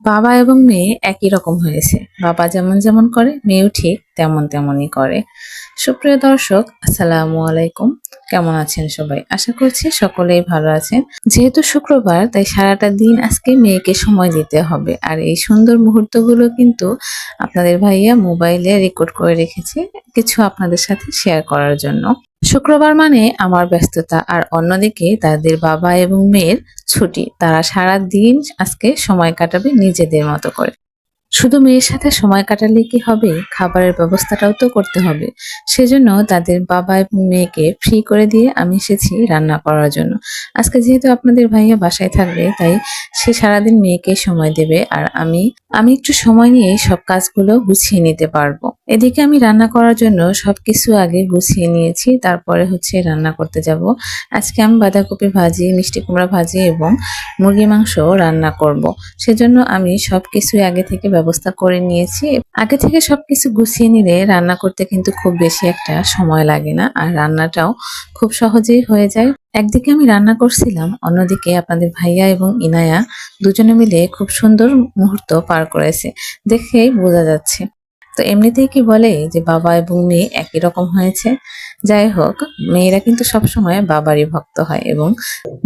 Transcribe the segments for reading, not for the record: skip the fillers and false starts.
বাবা এবং মেয়ে একই রকম হয়েছে। বাবা যেমন যেমন করে মেয়েও ঠিক তেমন তেমনই করে। সুপ্রিয় দর্শক, আসসালামু আলাইকুম। কেমন আছেন সবাই? আশা করছি সকলেই ভালো আছেন। যেহেতু শুক্রবার, তাই সারাটা দিন আজকে মেয়েকে সময় দিতে হবে। আর এই সুন্দর মুহূর্তগুলো কিন্তু আপনাদের ভাইয়া মোবাইলে রেকর্ড করে রেখেছে কিছু আপনাদের সাথে শেয়ার করার জন্য। শুক্রবার মানে আমার ব্যস্ততা, আর অন্যদিকে তাদের বাবা এবং মেয়ের ছুটি। তারা সারা দিন আজকে সময় কাটাবে নিজেদের মতো করে। শুধু মেয়ের সাথে সময় কাটালে কি হবে? খাবারের ব্যবস্থাটাও তো করতে হবে। সেজন্য তাদের বাবা এবং মেয়েকে ফ্রি করে দিয়ে আমি এসেছি রান্না করার জন্য। আজকে যেহেতু আপনাদের ভাইয়া বাসায় থাকবে, তাই সে সারাদিন মেয়েকে সময় দেবে, আর আমি আমি একটু সময় নিয়ে সব কাজগুলো গুছিয়ে নিতে পারবো। এদিকে আমি রান্না করার জন্য সবকিছু আগে গুছিয়ে নিয়েছি, তারপরে হচ্ছে রান্না করতে যাব। আজকে আমি বাঁধাকপি ভাজি, মিষ্টি কুমড়া ভাজি এবং মুরগি মাংস রান্না করব। সেজন্য আমি সবকিছু আগে থেকে ব্যবস্থা করে নিয়েছি। আগে থেকে সবকিছু গুছিয়ে নিলে রান্না করতে কিন্তু খুব বেশি একটা সময় লাগে না, আর রান্নাটাও খুব সহজেই হয়ে যায়। একদিকে আমি রান্না করছিলাম, অন্যদিকে আপনাদের ভাইয়া এবং ইনায়া দুজনে মিলে খুব সুন্দর মুহূর্ত পার করেছে, দেখেই বোঝা যাচ্ছে। তো এমনিতেই কি বলে যে বাবা এবং মেয়ে একই রকম হয়েছে। যাই হোক, মেয়েরা কিন্তু সবসময় বাবারই ভক্ত হয় এবং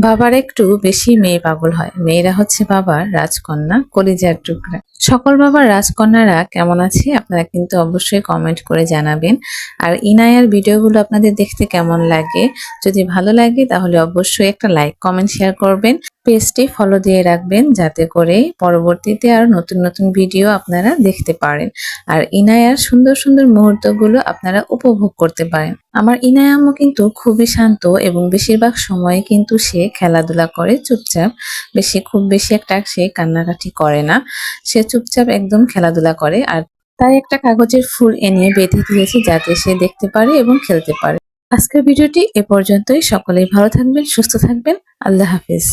বাবার একটু বেশি মেয়ে পাগল হয়। মেয়েরা হচ্ছে বাবার রাজকন্যা, কলিজার টুকরা। সকল বাবার রাজকন্যারা কেমন আছে আপনারা কিন্তু অবশ্যই কমেন্ট করে জানাবেন। আর ইনায়ার ভিডিওগুলো আপনাদের দেখতে কেমন লাগে? যদি ভালো লাগে তাহলে অবশ্যই একটা লাইক, কমেন্ট, শেয়ার করবেন। পেজটি ফলো দিয়ে রাখবেন যাতে করে পরবর্তীতে আরো নতুন নতুন ভিডিও আপনারা দেখতে পারেন, আর ইনায়ার সুন্দর সুন্দর মুহূর্তগুলো আপনারা উপভোগ করতে পারেন। আমার ইনায়া আম্মু কিন্তু খুবই শান্ত এবং বেশিরভাগ সময় কিন্তু সে খেলাধুলা করে চুপচাপ। খুব বেশি একটা সে কান্নাকাটি করে না। সে চুপচাপ একদম খেলাধুলা করে, আর তাই একটা কাগজের ফুল এনে বেঁধে দিয়েছি যাতে সে দেখতে পারে এবং খেলতে পারে। আজকের ভিডিওটি এ পর্যন্তই। সকলেই ভালো থাকবেন, সুস্থ থাকবেন। আল্লাহ হাফিজ।